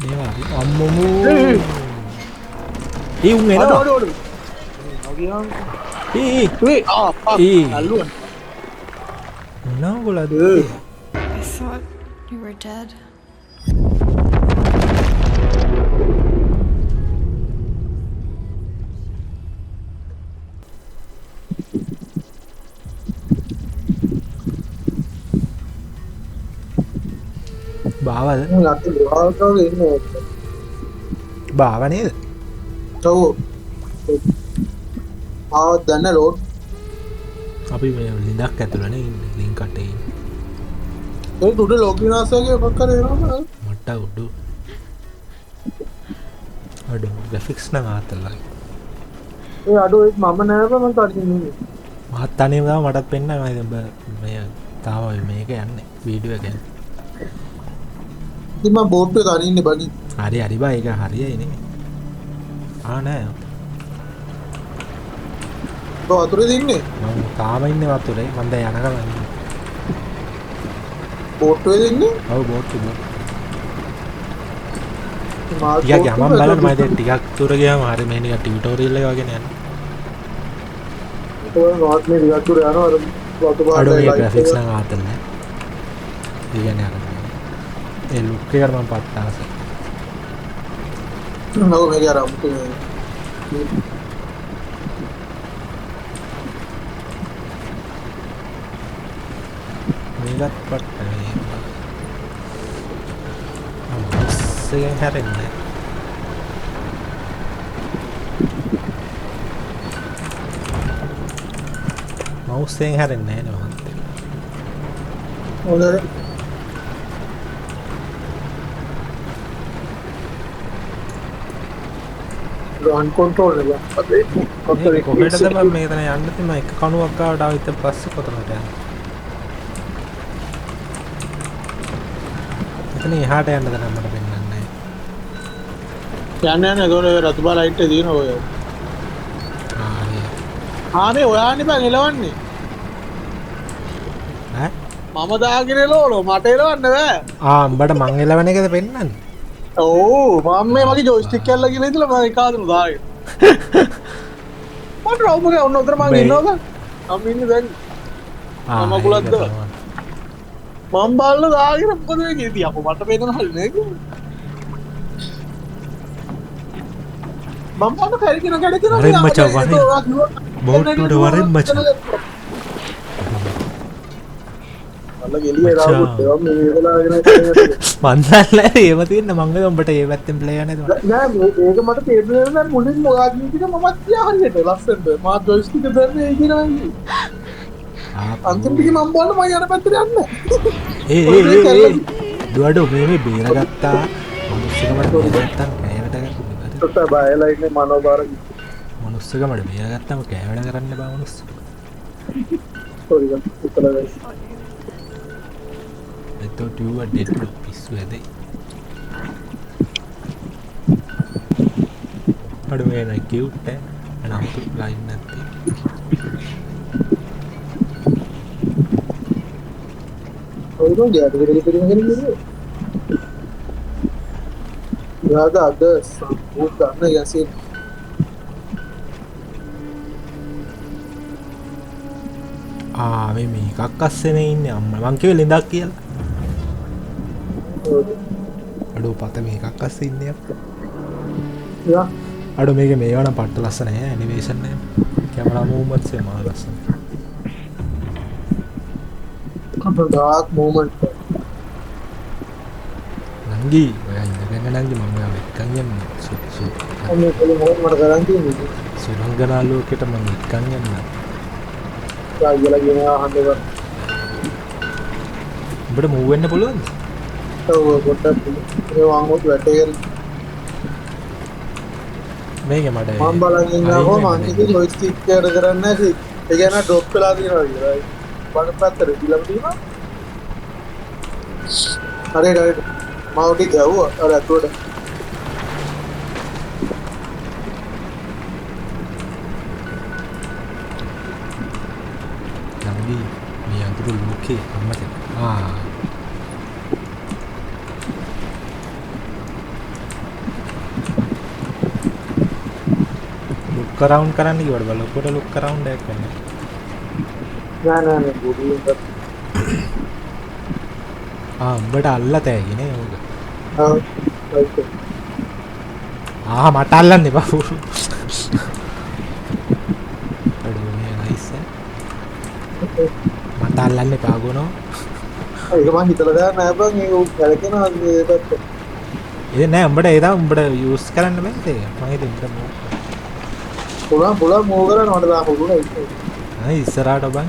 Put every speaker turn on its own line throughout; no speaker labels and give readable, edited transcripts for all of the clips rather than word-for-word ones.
මේවා අම්මෝ ඒ උන් එනවා මොනවද
I thought you were dead.
බාවද බාව නේද
ආවත් දන්න ලෝඩ්
අපි මේ ලිඳක් ඇතුළනේ ඉන්නේ ලින්ක් කටේ
ඒ උඩ ලොගිනාසගේ මොකක් කරේ එනවා
මට උඩු අඩු ග්‍රැෆික්ස් නම් ආතල්ලා
ඒ අඩෝ ඒක මම නෑව මම කඩින්නේ
මහත් තනියම තමයි මටත් පෙන්නයි මම මේ තාම මේක යන්නේ වීඩියෝ එක යන්නේ
ඉතින් මම බෝට් එක අරින්නේ බඩි
හරි හරි බා ඒක හරියයි නේ නෑ
ඔය වතුරේ ඉන්නේ
මම තාම ඉන්නේ වතුරේ මම දැන් යනකම් ඉන්නේ
බෝට් එකේ ඉන්නේ
ඔව් බෝට් එක
මාත්
ටිකක් යමන් බලන්න මම දැන් ටිකක් දුර ගියාම හරි මේ නිකන් ටියුටෝරියල් එක වගේ නේ යන්නේ
ඔය මාත් මේ විතර යනවා අර වතු
අඩෝ මේ
පාටයි
ග්‍රැෆික්ස් නම් ආතල් නෑ ඉගෙන අර ඒ ලුක් එක මම පට්ටාස
නෝ මේ ගාර අමුතු
මේකත් පට්ටයි අම්මස්සෙන් හැරෙන්නේ මවුස් එකෙන් හැරෙන්නේ නැහැ නේ මහන්තේ
හොඳයි ගන් කන්ට්‍රෝල් එක අපේ
කොහේටද මම මෙතන යන්න තියෙන එක කණුවක් ගාවට ආවිත් පස්සේ කොතනද යන්නේ එතන එහාට යන්නද නම් මට පෙන්වන්නේ
යන්න යන්න ඒතකොට රතුබා ලයිට් එක දිනන ඔය ආනේ ඔයානේ බං එලවන්නේ
ඈ
මම දාගෙන එලවලෝ මට එලවන්න බෑ
උඹට මං එලවන එකද පෙන්වන්නේ
ඕ මම මේ මගේ ජොයිස්ටික් එක අල්ලගෙන ඉඳලා මම එකාදම දාගෙන මට රවුමගේ ඔන්න උතර මං ඉන්නවද මම ඉන්නේ දැන් මම කුලද්ද මම බල්ල දාගෙන මොකද වෙන්නේ ඉතින් අපෝ මට පේනවා හරි නේද මම පොඩ කැරකින
වරෙන් මචං වරෙන් බෝට් උඩ වරෙන් මචං
අල්ල ගෙලියේ රාවුත් මම මේ වෙලාගෙන
මන්දල්ලා ඒව තියෙන මං ගද උඹට ඒ පැත්තෙන් ප්ලේ යන්නේ
නෑ මේක මට තේරුනේ නෑ මුලින් මොකක්ද කියන මමත් කියා හරියට ලස්සනට මා ජොයිස්ටික් එක දැම්මේ ඒ කියනවා අන්තිම ටිකේ මම බලන්න මම යන පැත්තට යන්න
ඒ දුවඩෝ මේ බේරගත්තා මනුස්සකමට බේරගත්තා කෑවට ගන්න
තොට බයලා ඉන්නේ මනෝබාර
මනුස්සකමට බේරගත්තම කෑවට කරන්න බෑ මනුස්ස
sorry ඉතලා
I thought you were dead bro පිස්සු ඇදේ අඩු මේ නයි කියුට් ඈ නම් තු ලයින් නැත්තේ
ඔය නෝ ගියාද විදිහට කරන්නේ යාද අද සම්පූර්ණ ගන්න යසින්
මේකක් අස්සනේ ඉන්නේ අම්මා මං කිව්වේ ලිඳක් කියලා අඩෝ පත මේකක් අස්සේ ඉන්නේ
යා
අඩෝ මේක මේවා නම් පට්ට ලස්සන නෑ ඇනිමේෂන් නෑ කැමරා මූව්මන්ට්ස් එක මාර ලස්සන
ඩාර්ක් මොමන්ට්
නංගි ඔයා ඉඳගෙන නංගි මම ඔයාව එක්කන් යන්න
අනේ කොළේ මොකද මට කරන් තියෙන්නේ
සුරංගනා ලෝකෙට මම එක්කන් යන්න
යායලා ගෙනා හඳව
උඹට මූව් වෙන්න පුළුවන්ද
ඔව් පොට්ටක් ඒ වංගොත් වැටේගෙන
මේක මට
මම බලන් ඉන්නවා මම ඉතින් ජොයිස්ටික් එකට කරන්නේ නැහැ ඒ කියන්නේ ඩ්‍රොප් වෙලා තියෙනවා කියලා බඩ පැත්තට දිලම තියෙනවා හරි හරි මම උඩ ගියා අර අතෝට
නංගි මේ අඳුරු ලෝකේ අම්මට කරවුන්ඩ් කරන්න කිව්වට බල ලොකුට ලොක් කරවුන්ඩ් එකක් කරන්න.
නෑ බුදුන්
උඹට අල්ලත ඇයිනේ ඕක. මට අල්ලන්න එපා. මට අල්ලන්න එපා ගොනෝ.
ඒක මං හිතලා දාන්න නෑ බං ඒක කලකිනවා ඒකට.
ඒ නෑ උඹට ඒ තමයි උඹට යූස් කරන්න බෑද ඒක. මම හිතුවා උඹට
පුළුවන් මෝ කරන්න මට දාන්න පුළුවන්.
ඉස්සරහට බං.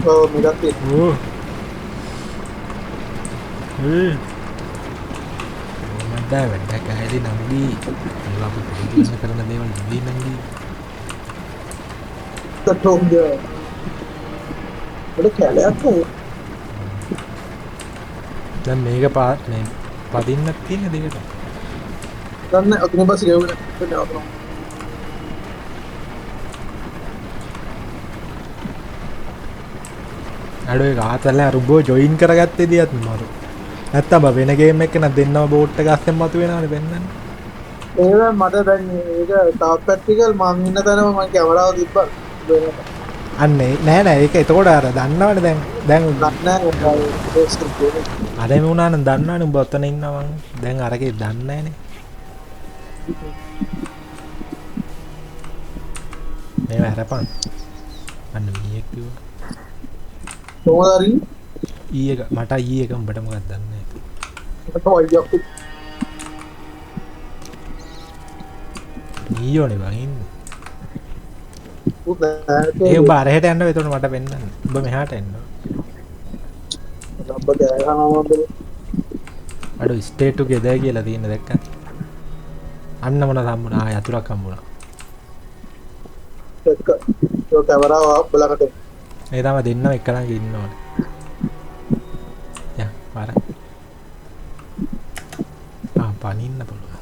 මේකත්
මට වැඩක් ඇහෙදි නංගි. ඒවා අපි පිළිගන්න කරන දේවල් නෙවෙයි නංගි.
තටෝංග. ඔඩ කැලයක්
දැන් මේක මේ පදින්නක් තියෙන දෙකට.
ගන්න අතුනේ බස් ගෙවුන.
අඩෝ ඒක ආතල්ලා රුබෝ ජොයින් කරගත්තේ දියත් මරු. නැත්තම් වෙන ගේම් එකක නම් දෙන්නම බෝට් එක අස්සෙන් මතු වෙනවනේ පෙන්නන්නේ.
ඒක මට දැන් ඒක ටාප් ප්‍රැක්ටිකල් මම ඉන්න තැනම මම කැමරාව තිබ්බා.
අන්නේ නෑ ඒක එතකොට අර දන්නවනේ දැන් අර මේ වුණා නම් දන්නවනේ උඹ ඔතන ඉන්නවා මං දැන් අරකේ දන්නේ නෑනේ. මේ වැරපන්. අන්න මීයක් කිව්වා.
කොහොමද
ඊයක මට ඊයක උඹට මොකක්ද දන්නේ
නැහැ.
ඊයෝනේ බං ඉන්නේ. ඒ උඹ අරහෙට යන්න එතකොට මට පෙන්නන්න. උඹ මෙහාට එන්න. අඩෝ ස්ටේට් ටුගෙදර් කියලා තියෙන දැක්කද? අන්න මොනවද හම්බුණා? යතුරක් හම්බුණා.
දැක්ක. ඒ කැමරාව බලකට.
ඒ තමයි දෙන්නම එක ළඟ ඉන්නවනේ. යා වර. පනින්න පුළුවන්.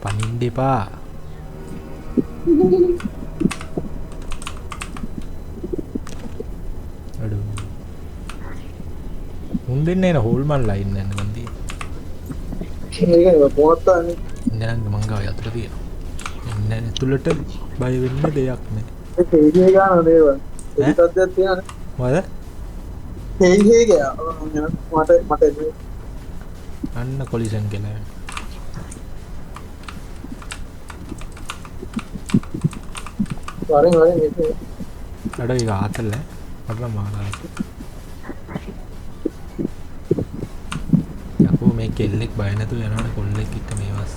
පනින්න එපා. අඩෝ. මුන් දෙන්නේ නේ හෝල්මන්ලා ඉන්නේ නැන්න මන් දී.
මේක පොත්තන්නේ.
නංග මං ගාව යතුරු තියෙනවා. එන්නේ ඇතුළට බය වෙන්න දෙයක් නෑ.
ඒ තේජේ ගන්න දේවල්. ඒකත් තියෙනනේ.
මොකද?
තේජේ ගියා. මට
අන්න කොලිෂන් කියලා.
වරෙන් මේක.
අඩෝ ඒක ආතල්ල. අපලා මාලා. යකෝ මේ කෙල්ලෙක් බය නැතුව යනවනේ කොල්ලෙක් එක්ක මේවස්.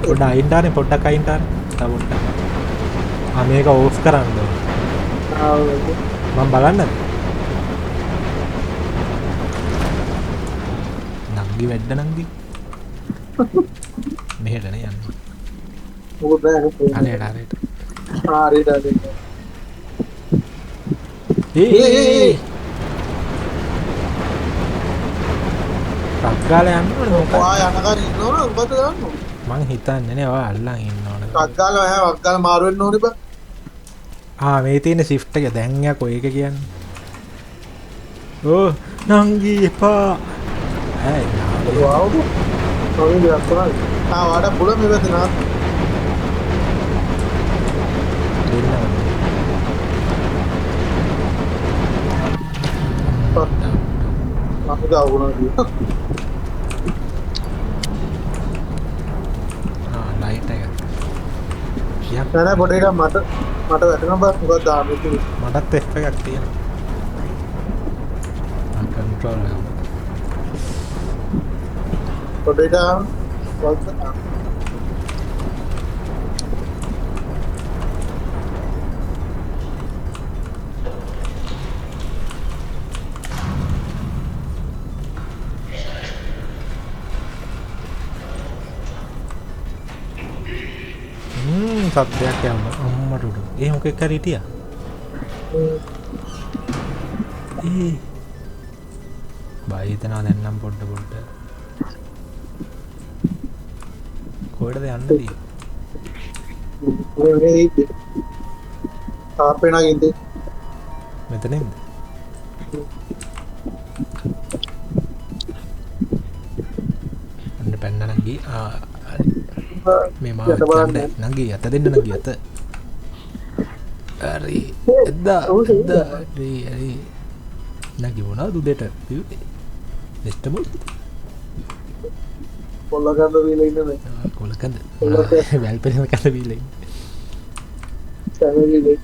පොඩ්ඩක් අයින්ටානේ පොඩ්ඩක් අයින්ටානේ තව පොඩ්ඩක් මේක ඕෆ් කරන්න මම බලන්නද නංගි වැඩ නංගි මෙහෙටනේ යන්නේ
මොකද
හරියට හරියට රක්ගාල යන්න ඕනේ මොකක්ද
යනකන් ඉන්නවනේ උඹට ගන්න
මං හිතන්නේ නේ ඔය අල්ලන් ඉන්නවනේ
රක්ගාල වක්ගාල මාරු වෙන්න ඕනේ බං
මේ තියෙන shift එක දැන් යකෝ ඒක කියන්නේ ඕ නංගි එපා
වව් කොහොමද යක්කරන්නේ වඩා පුළ මේ වැද නා මම ගාවුණා
ලයිට් එක
නෑ පොඩි එකක් මට වැටෙනවා බස් මොකක්ද දාන්නේ
මටත් F එකක් තියෙනවා කන්ට්‍රෝල් එක
පොඩි එකක් වල්ස
සත්‍යයක් යන්න අම්මට උඩ ඒ මොකෙක් හරි හිටියා බය හිතනවා දැන් නම් පොඩ්ඩ කොහෙටද යන්නද?
තාපේනාගින්ද
මෙතනින්ද? අන්න පැන්න නංගි. මේ මාව යන්න නංගි අත දෙන්න නංගි අත. හරි. එද්දා හරි. නංගි මොනවද උදේට පිව්වේ? වෙස්ටබල්
කොල්ලකන්ද වීලා ඉන්නේ නේ.
කොලකන්ද? වැල්පෙරම කන්ද වීලා ඉන්නේ.
සැලවිලි.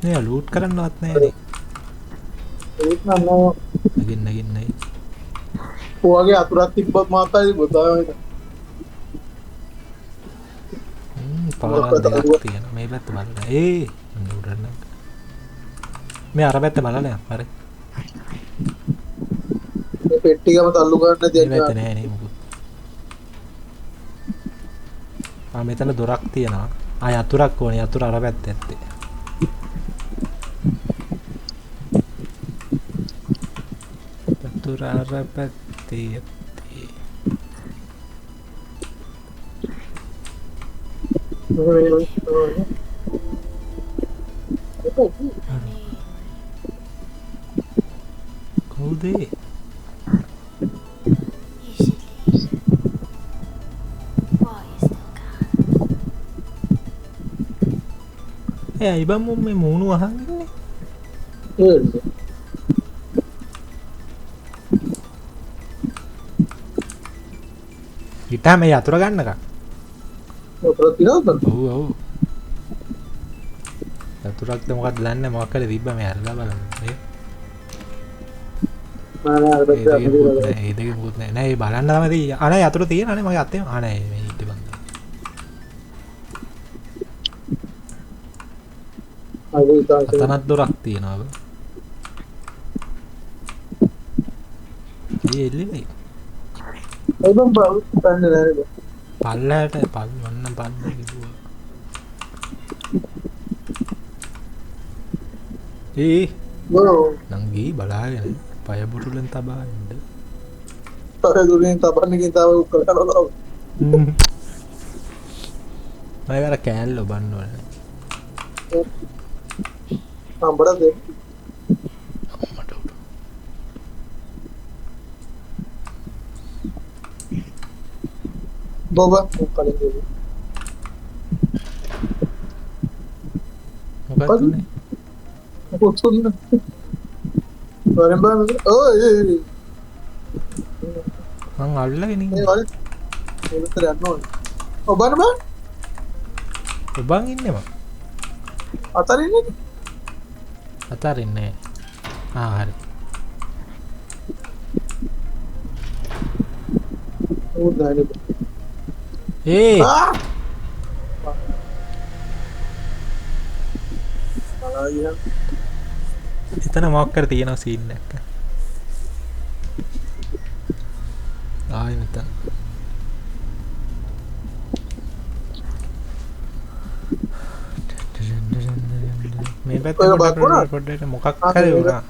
නෑ ලූට් කරන්නවත් නෑනේ.
ඒක නෝ
නගින්න.
ඔයගේ අතුරක් තිබ්බත් මාතයි බොතාවයි.
පාර දෙකක් තියෙනවා. මේ පැත්ත බලන්න. උඩට නම්. මේ අර පැත්ත බලන්න. හරි.
මේ පෙට්ටියම තල්ලු ගන්න දෙයක්
නෑ නේ මොකද. මෙතන දොරක් තියෙනවා. යතුරක් ඕනේ. යතුර අර පැත්තේ ඇත්තේ. යතුර අර පැත්තේ ඇත්තේ. කවුද? ඉබම් මේ මූුණු අහන්නේ හිටා මේ යතුර ගන්නක යතුරක්ද මොකක්ද දන්න මොකක් කර තිබ්බ මේ අරලා බලන්න ඒදක මුත් නෑ බලන්න තමති අන යතුර තියෙන අනේ මගේ අත්තේ අනේ හිට බඳ අතනත් දොරක් තියෙනව එල්ලි
ඒබම් පන්න නෑද
පල්ලට පල් වන්න පන්න කිව්වා නංගී බලාගෙන පය බොටුලෙන් තබා ඉන්න
පය දුරෙන් තබන්නකින් තව උක්කලනවා
මයවර කෑල්ල ඔබන්න වන
අම්බඩ දෙ බොබ කලින්
මොකක්නේ
පුතුන්න වරම් බා
මං අල්ලගෙන ඉන්නේ
ඒතර යන්න ඕනේ ඔබන බා
ඔබන් ඉන්නවා
අතරින්නේ
අතරින්නේ හරි එතන මොකක් කර තියෙනවා සීන් එක ආයි මෙතන මේ පැත්තේ පොඩ්ඩක් මොකක් කරේ උනා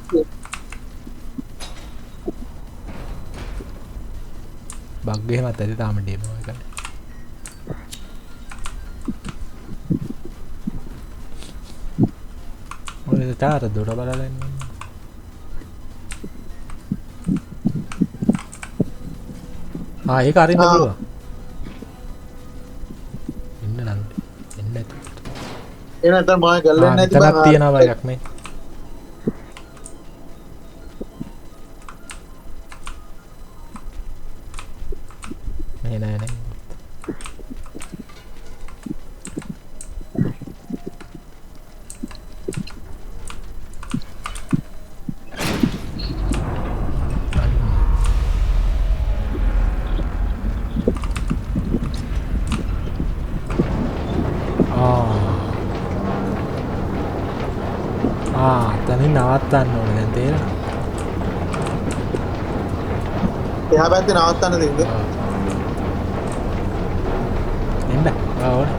බග් එහෙමත් ඇති තාම ඩෙමෝ එක ඔය තාර දොර බලලා ඉන්නේ ඒක අරින්න පුළුවන් එන්න නම් එන්න
එන නැත්නම් මම ගල්ලෙන්නේ නැති බං
තනක් තියනවා එකක් මේ නෑ තනින් නවත්තන්න ඕනේ දැන් තේරෙනවද?
එහා පැත්තේ නවත්තන්න දෙන්න.
එන්න. ඕනේ.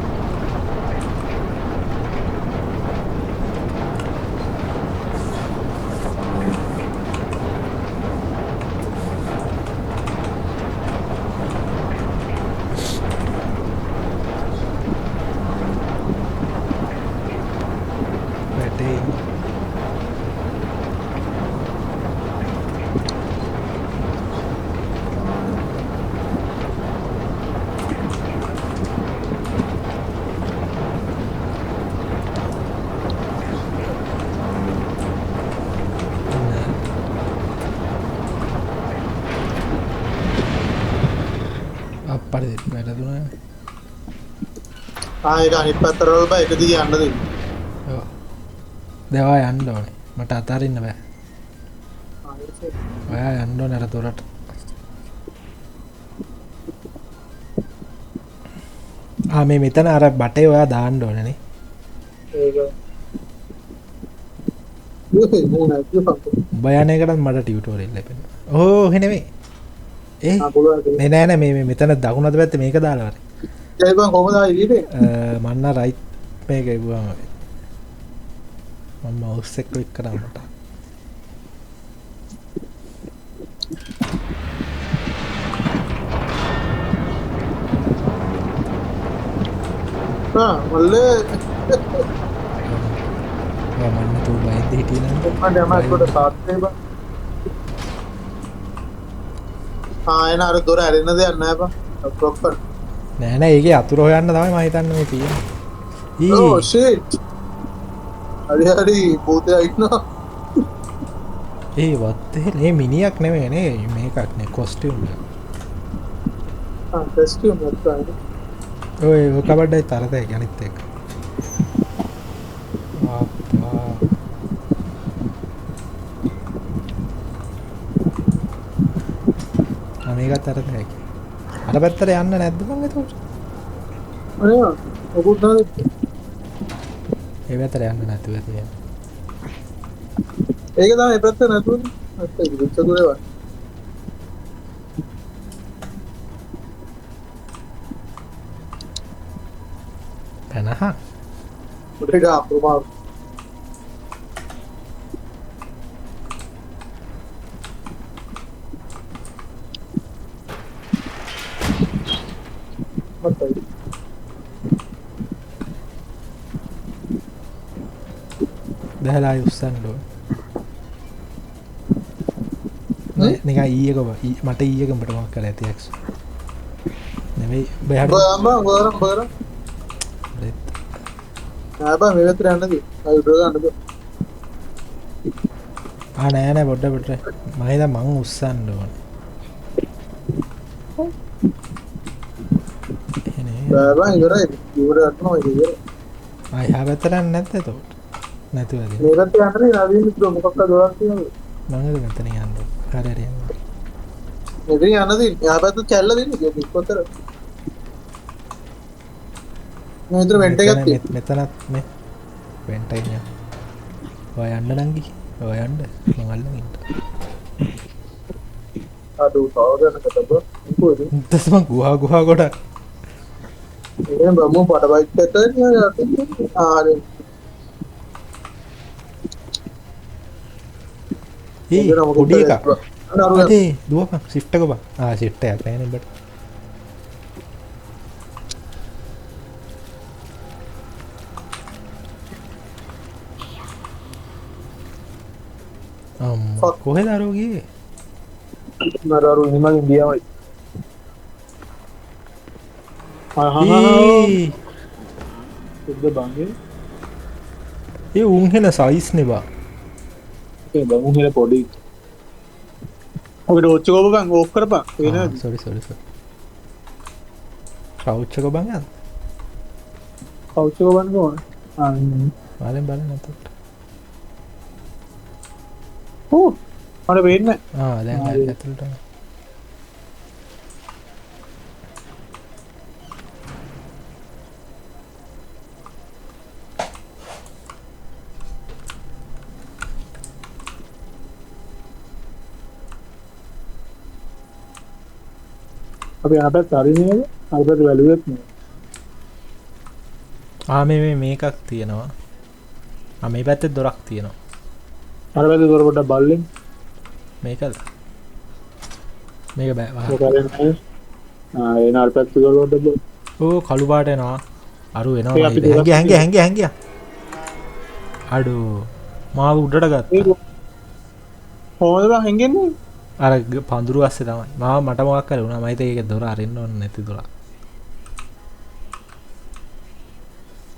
කොහොමද වැරදුනා?
ඒක අනිත් පැත්තට වල බා එක දිගේ යන්න දෙන්න.
ඔව්. දෙවා යන්න ඕනේ. මට අතාරින්න බෑ. ඔයා යන්න ඕනේ අර දොරට. මේ මෙතන අර බටේ ඔයා දාන්න ඕනේ නේ.
ඒක. මේ මොන අද
උඹ යන එකටත් මට ටියුටෝරියල් ලැබෙනවා. ඕ එහෙ නෙමෙයි. නෑ මේ මෙතන දකුණත පැත්තේ මේක දාලා වරේ.
ඒ බං කොහමද ආයේ ඉන්නේ?
මන්න රයිට් මේක ඉවුවාම මම මවුස් එක ක්ලික් කරා මට.
මල්ලේ
මන්න තු බයින්ද හිටියේ නේද?
මම යමකට තාත්තේ බං. එන අර දොර ඇරෙන්න දෙයක් නැහැ බං. ප්‍රොපර්.
නෑ ඒකේ අතුර හොයන්න තමයි මම හිතන්නේ මේ තියෙන්නේ.
ඕ ෂිට්. හරි භූතයා ඉන්නවා.
වත් මේ මිනියක් නෙමෙයි නේ මේකක් නේ කොස්ටියුම් එක.
කොස්ටියුම් එක තමයි.
ඔය කබඩයි තරතේ අනිත් එක. මේකත් තරතේ. අර පැත්තට යන්න නැද්ද මං එතකොට?
අනේ ඔකුත් නැහැ.
ඒ පැත්තට යන්න නැතුව තියෙන.
ඒක තමයි පැත්ත නැතුනේ. නැත්නම් ඉතින් දුරේ වා.
පැනහ.
උඩට අප්‍රමාද. මතයි.
බහලා උස්සන්න ඕන. නිකන් ඊයක මට ඊයක උඹට මොකක් කරලා ඇති එක්ස්. නෙවෙයි බයහට.
බරම්. බා මේ විතර යන්නද? අය උඩ ගන්නද?
නෑ පොඩ්ඩ. මම හිතා මං උස්සන්න ඕන.
බා ඉවරයි. ඉවර යනවා ඉතින්.
ආ පැත්තට නැද්ද එතකොට? නැතුවද?
මේ පැත්තට යන්නේ නවීන මිත්‍ර මොකක්ද දොරක් තියෙනවද?
මම හිතුවා මෙතන යන්න. හරි යන්න.
මෙතන යන්නද? යා පැත්තට කැල්ල දෙන්නේ කොතර? මෙතන වෙන්ට් එකක් තියෙනවා.
මෙතනත් මේ වෙන්ට් එක නේ. ඔය යන්න නංගි. ඔය යන්න. මම අල්ලන් ඉන්න.
අඩු තවදනකට බෝ. මොකද?
තස්ම ගුහා ගොඩක්.
එහෙනම් බම්මෝ පඩ බයික් එක්ක යන්නේ. හරි.
පොඩි එකක්. අනේ දුවපන් shift එක බා. shift එකක් නෑනේ බට. කොහෙද අරෝ ගියේ?
නරරු හිමලින් ගියාමයි. සුද්ද බංගේ.
ඒ උන් හෙන සයිස් නේ බා.
ඒ බං හෙන පොඩි. ඔබ ඩෝච් එක ඔබ බං ඕෆ් කරපන්. ඒ නේද?
sorry. කවුච් එක බං යන්න.
කවුච් එක බං ඕන.
බලන්න නැතත්.
මට වෙන්නේ.
දැන් ඇතුළට.
අපි අපිට හරි නේද? අපිට වැලුවෙත්
මේ
නෑ.
මේකක් තියෙනවා. මේ පැත්තේ දොරක් තියෙනවා.
අර වැලේ දොර පොඩ්ඩක් බල්ලෙන්.
මේකද? මේක බෑ.
එන අර පැත්තේ දොර පොඩ්ඩක්.
කළු පාට එනවා. අරු එනවා. හැංගියා. අඩෝ. මාව උඩට ගත්තා.
කොහොමද බං හැංගෙන්නේ?
අර පඳුරු අස්සේ තමයි. මට මොකක් කරේ වුණා. මම හිතේ ඒක දොර අරින්න ඕනේ නැති දොරක්.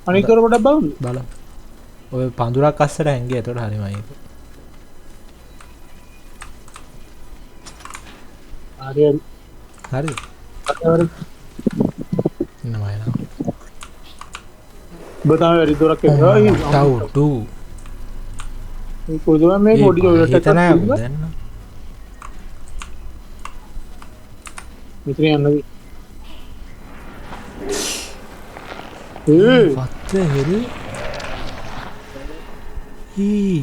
අනිත් දොර පොඩ්ඩක් බලන්න.
ඔය පඳුරක් අස්සට හැංගියා. ඒතකොට හරිමයි ඒක.
හරි.
හරි. ඉන්නවා එනවා.
ඔබ තමයි වැඩි දුරක්
ටව්
කොහොමද මේ පොඩි ජොයිලට් එකක්
හිතන
තිබ්බා?
දැන්න
මෙතන යන්නද?
what the hell ඊ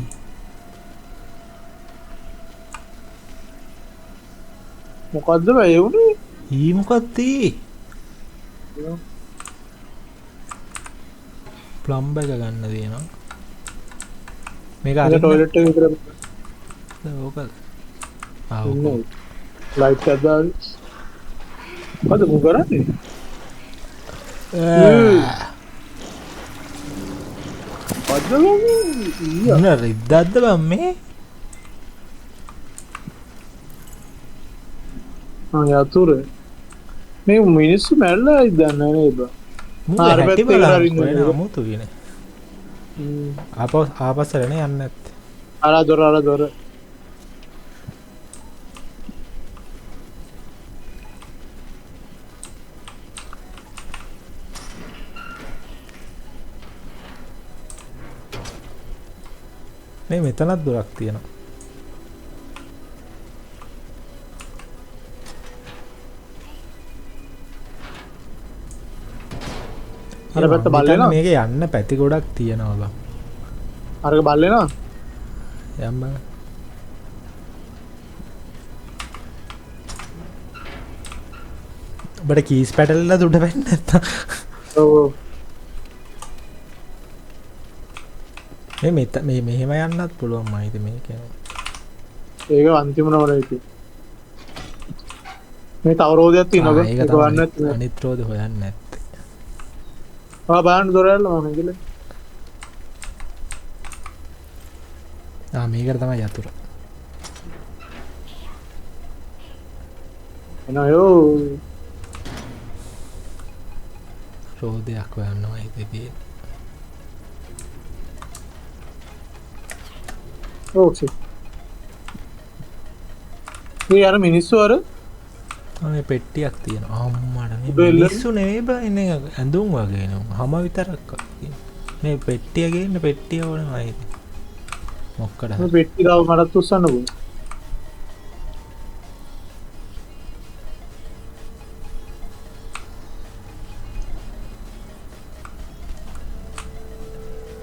මොකද්ද බෑ උනේ?
ඊ මොකක්ද ප්ලම්බ එක ගන්න තියෙනවා මේක
අර
අර
ටොයිලට් එක විතර
ඕකද
ඉන්නේ. ලයිට් එකක් දාලා. මොකද මු කරන්නේ?
මොන රිද්දක්ද බං මේ
යතුර මේ මිනිස්සු මැරලා ඉදන්නේ නේද?
මුල
අර
හැටි
පැත්තේ
බලන්න
ඉන්න
කොහෙන
නේද?
අමුතු කියන ආපස්සටනේ යන්න ඇත්තේ
අර දොර
මේ මෙතනත් දොරක් තියෙනවා
අර පැත්ත බලේනවා.
මේක යන්න පැති ගොඩක් තියෙනවා බං
අරක බල්ලේනවා.
යම් බං ඔබට කීස් පැටලලා උඩ වෙන්න නැත්තම්
ඔව්
මේ මෙහෙම යන්නත් පුළුවන් මයිද මේක
ඒක අන්තිම නවර ඉති. මේ තව රෝදයක් තියෙනවා.
ඒක
ඒක වන්න
තමයි අනිත් රෝද හොයන්න නැත්තේ
බලන්න දොර ඇරලා මම ඉඳලා.
මේකට තමයි යතුර
එනයෝ
රෝදයක් හොයන්නවා හිතේ
ඕකේ. මේ අර මිනිස්සු අර
මේ පෙට්ටියක් තියෙනවා අම්මට මේ
බෙල්ල.
මිනිස්සු නෙවෙයි බං ඉන්නේ ඇඳුම් වගේ නේ හැම විතරක් මේ පෙට්ටිය ගේන්න පෙට්ටිය ඕනමයි මොකක්ද
මේ පෙට්ටි දාව මටත් උස්සන්න ඕන.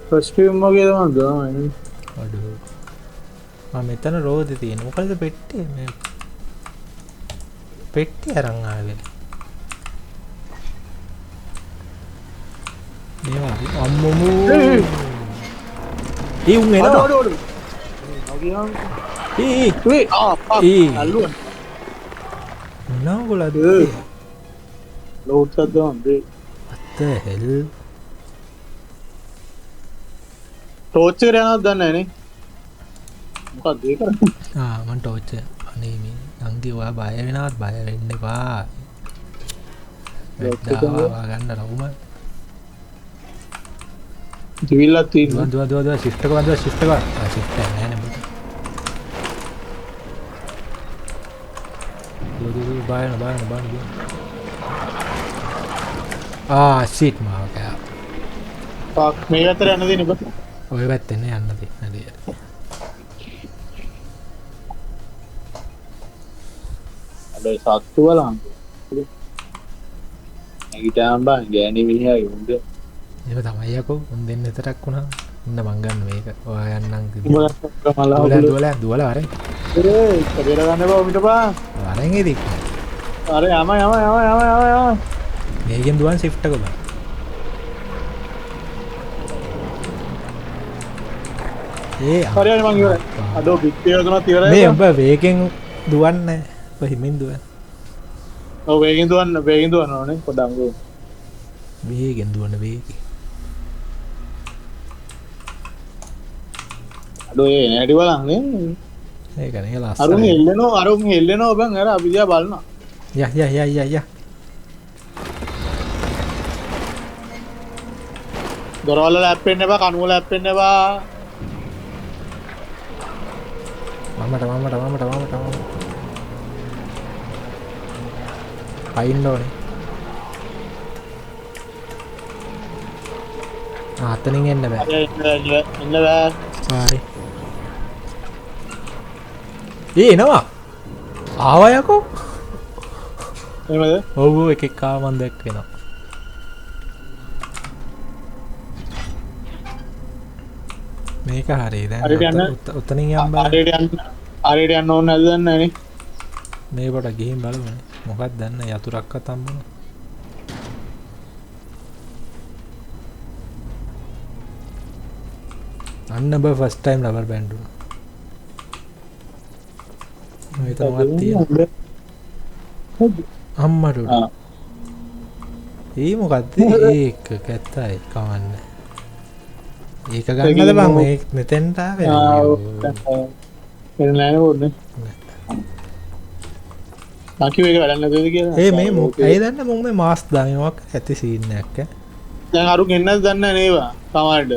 පස්ටියම් වගේ තමයි දාන්නේ.
අඩෝ මෙතන රෝදේ තියෙන මොකද පෙට්ටිය මේ පෙට්ටිය අරන් ආවේ මේවා අම්මෝ ඒ උන් එනවා
අඩ. ඒ අල්ලුවා.
නෝගලද
ලෝඩ් එකක් දාන්න දෙයි.
what the hell
ටෝච් එකට යනවද දන්නේ නැහැ නේ. මොකක්ද ඒ කරන්නේ?
මං ටෝච් අනේ මේ නංගි ඔයා බය වෙනවත් බය වෙන්න එපා වැද්දාවා ගන්න රවුම
ජීවිලක් තියෙනවා.
දුව ශිෆ්ට් එක වන්දුවා ශිෆ්ට් එක ශිෆ්ට් එක නෑ නේ බුදු බයන ෂීට් මාව කෑ
පාක් මේ අතර යන්න දෙන්න බෑ.
ඔය පැත්තෙන් යන්න දෙන්න
අද සත්තු බලන්න. නැගිටාම් බං ගෑණි මිනිහා යොන්ද.
ඒක තමයි යකෝ උන් දෙන්න විතරක් වුණා ඉන්න මං ගන්න මේක ඔයා යන්නම් දුවල අර
කබේර ගන්න බා උමිට බා.
වරෙන් ඉදික්
අර යම
මේකෙන් දුවන් ෂිෆ්ට් එක බං
හරියට මං ඉවරයි. අදෝ පිටේ යදුනත් ඉවරයි.
මේ ඔබ වේගෙන් දුවන්නේ ඔබ හිමින් දුවන්න
ඔව් වේගෙන් දුවන්න ඕනේ පොඩ්ඩක් ගෝ.
වේගෙන් දුවන්න වේගෙන්
අදෝ ඒ නැටි බලන්නේ.
ඒක නේ
අරුන්
ලස්සන
හෙල්ලෙනවා බං අර අපි දිහා බලනවා.
ය
දොරවල ලැප්පෙන්න එපා, කණුව ලැප්පෙන්න එපා.
මමට පයින්න ඕනේ අතනින් එන්න බෑ.
එන්න බෑ.
හරි. එනවා. ආවා යකෝ.
එහෙමද?
ඔව් එකෙක් ආව මන් දැක්ක වෙනවා. මේක හරි දැන් උතනින් යන්න බෑ.
හරියට යන්න ඕනේ නැද්ද දන්නේ නැනේ.
මේ කොට ගිහින් බලමුනේ. මොකක්ද දන්නේ යතුරක්වත් හම්බුනේ. අන්න බ ෆස්ට් ටයිම් රබර් බෑන්ඩ් උනා. මේ තමයි තියෙන්නේ. අම්මට උඩ. ඒ මොකද්ද? ඒක කැත්තයි කවන්නේ. ඒක ගන්නද බං මේ මෙතෙන්ට ආවේ.
එන්න නෑ පොඩ්ඩක්. නාකිව එක වැඩක් නැද්ද කියලා.
ඒ මේ ඇයි දන්නේ මොන් මේ මාස් දාන්නේ මොකක් ඇති සීන් එකක් ඈ.
දැන් අරු ගෙන්නද දන්නේ නැහැ නේවා. කමාඩ්.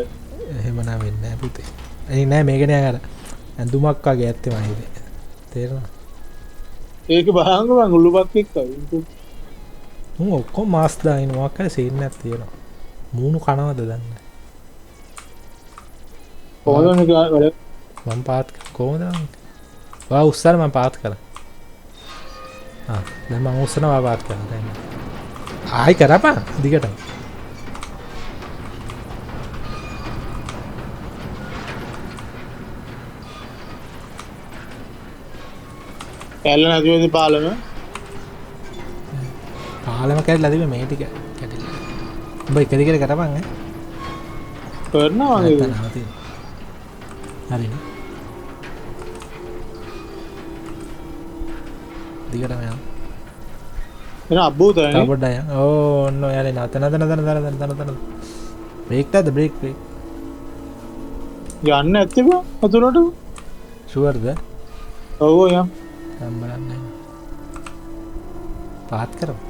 එහෙම නෑ වෙන්නේ නෑ පුතේ. ඒ නෑ මේකනේ අර ඇඳුමක් වගේ ඇත්තේ මම හිතේ. තේරෙනවද?
ඒක බහංග මං උල්ලුපත් එක්ක.
උන් ඔක්කොම මාස් දාගෙන මොකක් හරි සීන් එකක් තියෙනවා. මූණු කනවද දන්නේ.
කොහොමද මේක වැඩ?
මම පාත් කොහොමද? ඔයා උස්සන මම පාත් කරා. දැන් මම උස්සනවා පාත් කරා දැන්. ආයි කරපන් දිගටම.
කැල්ල නැතිවෙදි පාලම
කැඩලා තිබේ මේ ටික කැඩිලා. උඹ එක දිගට කරපන් ඈ.
කරනවා නේද?
හරිනේ. දිගටම යන්න.
එන අබ්බූතනේ.
තව පොඩ්ඩක් යන්න. ඕන්න යාලේ නතන. Break දාද break.
යන්න ඇත්තේ බා අතුරට.
ෂුවර්ද?
ඔව් යම්.
මම බලන්නේ. පාත් කරමු.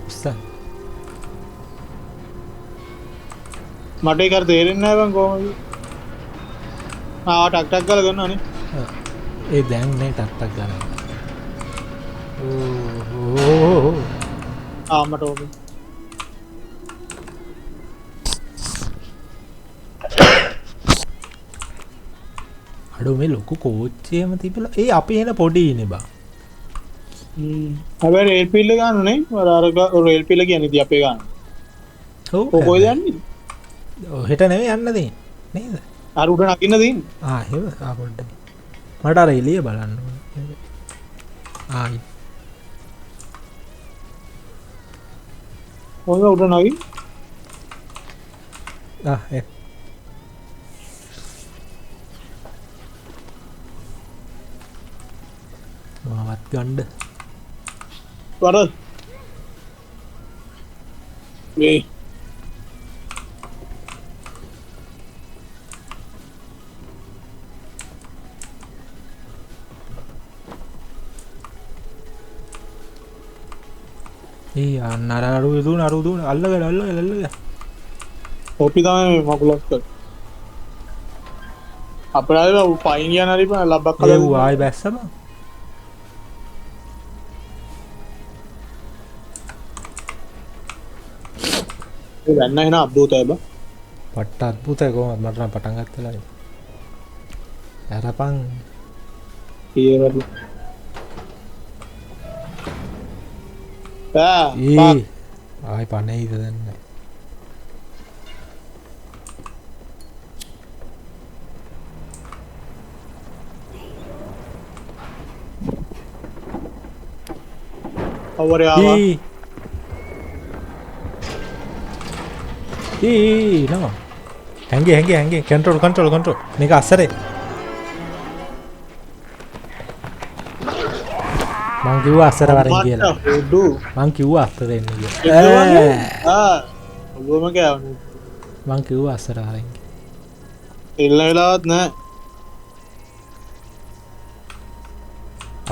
උස්සන්.
මට ඒක තේරෙන්නේ නැහැ බං කොහොමද? ටක් ටක් ගාලා ගන්නවනේ.
ඒ දැන් නේ ටක් ගන්න. ඕ
මට ඕනේ.
අඩෝ මේ ලොකු කෝච්චියම තිබිලා ඒ අපි එන පොඩි ඉන්නේ බා.
හැබැයි රේල් පිල්ල ගන්නනේ. අර රේල් පිල්ල කියන්නේ ඉතින් අපේ ගන්න.
ඔව්
කොහෙද යන්නේ?
හෙට නෙමෙයි යන්න දෙන්නේ නේද?
අර උඩ නගින්න දෙන්නේ.
එහෙම පොඩ්ඩක්. මට අර එළිය බලන්න ඕනේ. ආයි.
මොකද උඩ නගින්?
ඒ මාවත් ගන්න.
වරද. මේ
අරු දුන අල්ලග
කොපි තමයි මකුලක් කර අපරාධ පයින් යන හරි ලබ්බක්
කළා ආයි බැස්සම
ඒ වෙන්න එන අද්භූතයි බා
පට්ට අද්භූතයි කොහොමද මට නම් පටන් ගත්තලා යාරපන්
ඊවල
ආයි පණේයිද දන්නේ
අවරේ ආවා
නෝ හැංගේ කන්ට්‍රෝල් මේක අස්සරේ මං කිව්වා අස්සර වරෙන් කියලා මං කිව්වා අස්සර එන්න කියලා
ඔළුවම කෑවනේ
මං කිව්වා අස්සර වරෙන්
එල්ල වෙලාවත් නැහැ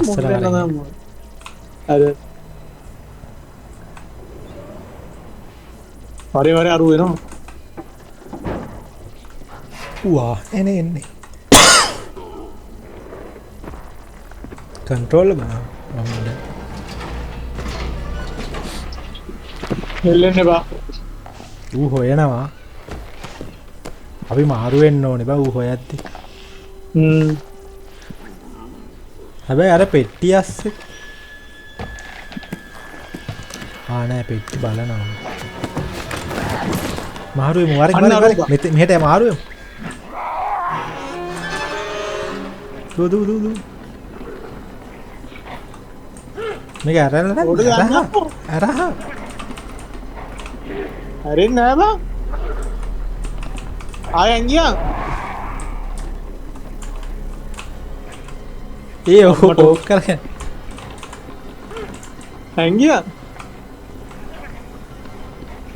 අස්සර වරෙන්
අර වරේ අරු වෙනවා
වා එන්නේ කන්ට්‍රෝල් මම
හෙල්ලෙන්න බා
ඌ හොයනවා අපි මාරුවෙන්න ඕනේ බා ඌ හොයද්දි. හැබැයි අර පෙට්ටිය අස්සේ නෑ පෙට්ටි බලනවා. මාරුවෙමු වරක් මෙහෙට මාරුවෙමු. දු මේක අරල්ලා අරහ
හරින්නේ නෑ බං. ආයෙත් ගියා.
ඒ ඕක කරගෙන
හැංගියා.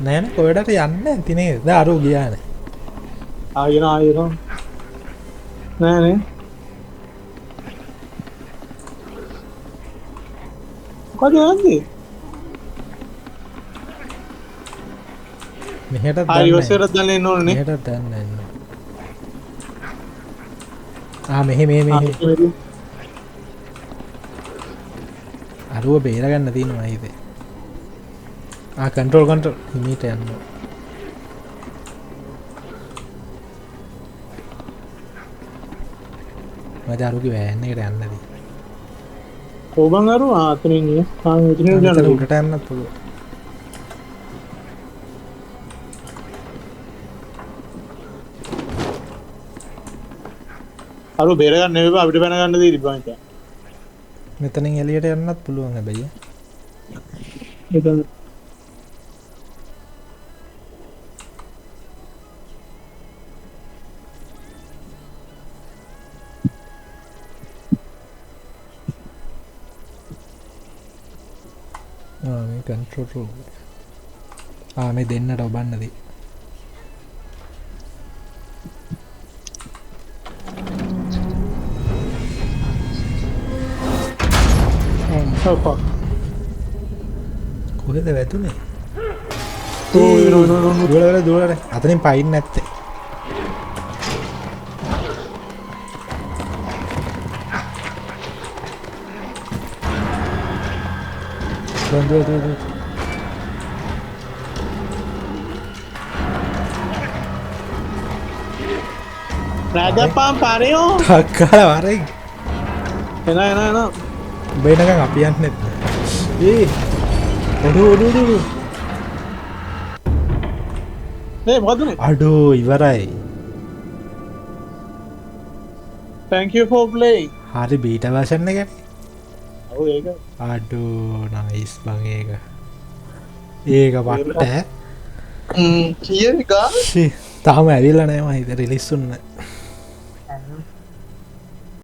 නෑ නේ කොහෙටද යන්නේ නැති නේද? දැන් අරෝ ගියානේ.
ආයෙන නෑ නේ. කොහෙද යන්නේ?
මෙහෙට
ආයෙසරත් දැන් එන්න ඕනේ නේ.
මෙහෙට දැන් එන්න. මෙහෙ අරුව බේරගන්න තියෙනවා ඉතින්. කන්ට්‍රෝල් හිමීට යන්න. මට අරුගේ වෑන් එකට යන්නදී.
කොබන් අරු අතනින් නේ. මෙතනින් යන්න.
උඩට යන්නත් පුළුවන්.
අරු බේරගන්න නෙවෙයි අපිට බැන ගන්න දෙයි ඉබ්බන් හිතා.
මෙතනින් එළියට යන්නත් පුළුවන් හැබැයි.
එතන
මේ කන්ට්‍රෝල් මේ දෙන්නට ඔබන්නදී. කොහෙද වැදුනේ? දුවල අතනින් පයින් නැත්තේ. දුව.
රාජප්පා පාරේෝ.
අක්කාල වරෙන්.
එන.
බේනකන් අපි යන්නේ. ඔඩු.
මොකද උනේ?
අඩෝ ඉවරයි.
Thank you for playing.
හරි බීටා version එක.
ඔව් ඒක.
අඩෝ නයිස් බං ඒක. ඒක වට.
කීයද ගා?
තාම ඇවිල්ලා නැහැ මම හිත රිලීස් වුණා.